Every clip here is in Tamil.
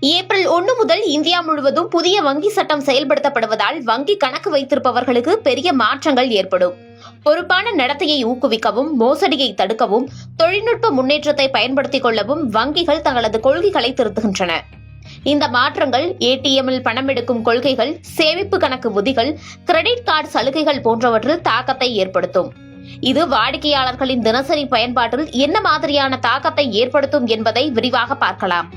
ஏப்ரல் 1 முதல் இந்தியா முழுவதும் புதிய வங்கி சட்டம் செயல்படுத்தப்படுவதால் வங்கி கணக்கு வைத்திருப்பவர்களுக்கு பெரிய மாற்றங்கள் ஏற்படும். பொறுப்பான நடத்தையை ஊக்குவிக்கவும், மோசடியை தடுக்கவும், தொழில்நுட்ப முன்னேற்றத்தை பயன்படுத்திக் கொள்ளவும் வங்கிகள் தங்களது கொள்கைகளை திருத்துகின்றன. இந்த மாற்றங்கள் ஏடிஎம்மில் பணம் எடுக்கும் கொள்கைகள், சேமிப்பு கணக்கு விதிகள், கிரெடிட் கார்டு சலுகைகள் போன்றவற்றில் தாக்கத்தை ஏற்படுத்தும். இது வாடிக்கையாளர்களின் தினசரி பயன்பாட்டில் என்ன மாதிரியான தாக்கத்தை ஏற்படுத்தும் என்பதை விரிவாக பார்க்கலாம்.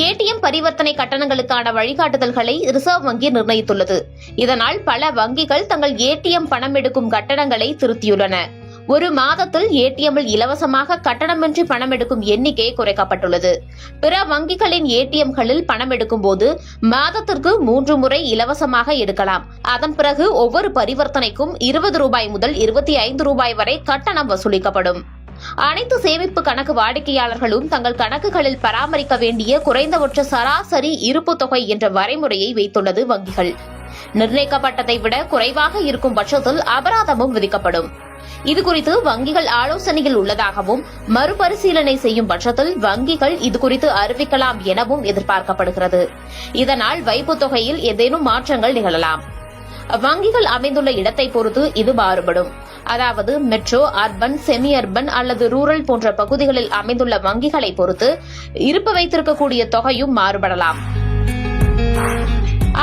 ஏடிஎம் பரிவர்த்தனை கட்டணங்களுக்கான வழிகாட்டுதல்களை ரிசர்வ் வங்கி நிர்ணயித்துள்ளது. இதனால் பல வங்கிகள் தங்கள் ஏடிஎம் பணம் எடுக்கும் கட்டணங்களை திருத்தியுள்ளன. ஒரு மாதத்தில் ஏடிஎம்மில் இலவசமாக கட்டணமின்றி பணம் எடுக்கும் எண்ணிக்கை குறைக்கப்பட்டுள்ளது. பிற வங்கிகளின் ஏடிஎம்களில் பணம் எடுக்கும் போது மாதத்திற்கு 3 முறை இலவசமாக எடுக்கலாம். அதன் பிறகு ஒவ்வொரு பரிவர்த்தனைக்கும் 20 ரூபாய் முதல் 25 ரூபாய் வரை கட்டணம் வசூலிக்கப்படும். அனைத்து சேமிப்பு கணக்கு வாடிக்கையாளர்களும் தங்கள் கணக்குகளில் பராமரிக்க வேண்டிய குறைந்தபட்ச சராசரி இருப்பு தொகை என்ற வரைமுறையை வைத்துள்ளது வங்கிகள். நிர்ணயிக்கப்பட்டதை விட குறைவாக இருக்கும் பட்சத்தில் அபராதமும் விதிக்கப்படும். இதுகுறித்து வங்கிகள் ஆலோசனையில் உள்ளதாகவும், மறுபரிசீலனை செய்யும் பட்சத்தில் வங்கிகள் இதுகுறித்து அறிவிக்கலாம் எனவும் எதிர்பார்க்கப்படுகிறது. இதனால் வைப்புத் தொகையில் ஏதேனும் மாற்றங்கள் நிகழலாம். வங்கிகள் அமைந்துள்ள இடத்தை பொறுத்து இது மாறுபடும். அதாவது மெட்ரோ, அர்பன், செமி அர்பன் அல்லது ரூரல் போன்ற பகுதிகளில் அமைந்துள்ள வங்கிகளை பொறுத்து இருப்பு வைத்திருக்கக்கூடிய தொகையும் மாறுபடலாம்.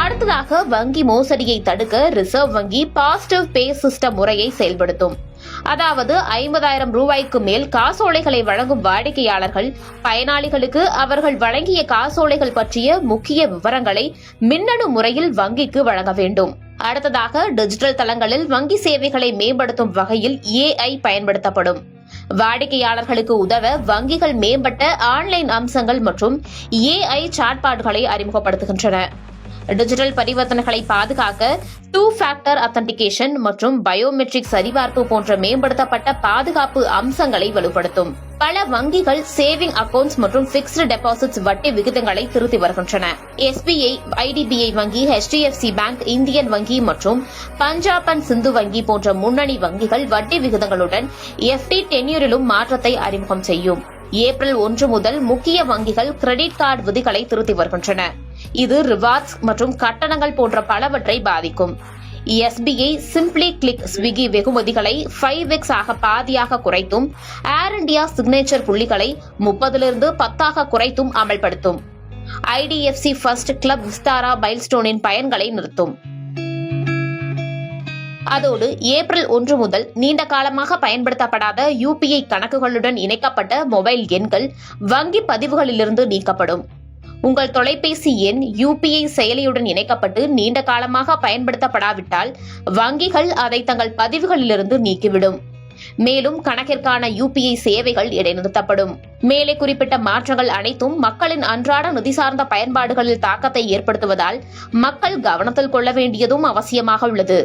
அடுத்ததாக, வங்கி மோசடியை தடுக்க ரிசர்வ் வங்கி பாசிட்டிவ் பே சிஸ்டம் முறையை செயல்படுத்தும். அதாவது 50,000 ரூபாய்க்கு மேல் காசோலைகளை வழங்கும் வாடிக்கையாளர்கள் பயனாளிகளுக்கு அவர்கள் வழங்கிய காசோலைகள் பற்றிய முக்கிய விவரங்களை மின்னணு முறையில் வங்கிக்கு வழங்க வேண்டும். அடுத்ததாக, டிஜிட்டல் தளங்களில் வங்கி சேவைகளை மேம்படுத்தும் வகையில் AI பயன்படுத்தப்படும். வாடிக்கையாளர்களுக்கு உதவ வங்கிகள் மேம்பட்ட ஆன்லைன் அம்சங்கள் மற்றும் AI சாட்பாட்களை அறிமுகப்படுத்துகின்றன. டிஜிட்டல் பரிவர்த்தனைகளை பாதுகாக்க 2 ஃபேக்டர் அத்தன்டிகேஷன் மற்றும் பயோமெட்ரிக் சரிபார்ப்பு போன்ற மேம்படுத்தப்பட்ட பாதுகாப்பு அம்சங்களை வலுப்படுத்தும். பல வங்கிகள் சேவிங் அக்கவுண்ட்ஸ் மற்றும் பிக்ஸ்டு டெபாசிட்ஸ் வட்டி விகிதங்களை திருத்தி வருகின்றன. SBI, IDBI வங்கி, HDFC பேங்க், இந்தியன் வங்கி மற்றும் பஞ்சாப் அண்ட் சிந்து வங்கி போன்ற முன்னணி வங்கிகள் வட்டி விகிதங்களுடன் FD டென்யூரிலும் மாற்றத்தை அறிமுகம் செய்யும். ஏப்ரல் 1 முதல் முக்கிய வங்கிகள் கிரெடிட் கார்டு விதிகளை திருத்தி வருகின்றன. இது ரிவார்ட்ஸ் மற்றும் கட்டணங்கள் போன்ற பலவற்றை பாதிக்கும். SBI சிம்பிளி கிளிக் ஸ்விக்கி வெகுமதிகளை 5x ஆக பாதியாக குறைத்தும், ஏர் இண்டியா சிக்னேச்சர் புள்ளிகளை 30 10 குறைத்தும் அமல்படுத்தும். IDFC ஃபர்ஸ்ட் கிளப் விஸ்தாரா மைல்ஸ்டோனின் பயன்களை நிறுத்தும். அதோடு ஏப்ரல் 1 முதல் நீண்ட காலமாக பயன்படுத்தப்படாத UPI கணக்குகளுடன் இணைக்கப்பட்ட மொபைல் எண்கள் வங்கி பதிவுகளிலிருந்து நீக்கப்படும். உங்கள் தொலைபேசி எண் UPI செயலியுடன் இணைக்கப்பட்டு நீண்ட காலமாக பயன்படுத்தப்படாவிட்டால் வங்கிகள் அதை தங்கள் பதிவுகளிலிருந்து நீக்கிவிடும். மேலும் கணக்கிற்கான UPI சேவைகள் இடைநிறுத்தப்படும். மேலே குறிப்பிட்ட மாற்றங்கள் அனைத்தும் மக்களின் அன்றாட நிதி சார்ந்த பயன்பாடுகளில் தாக்கத்தை ஏற்படுத்துவதால் மக்கள் கவனத்தில் கொள்ள வேண்டியதும் அவசியமாக உள்ளது.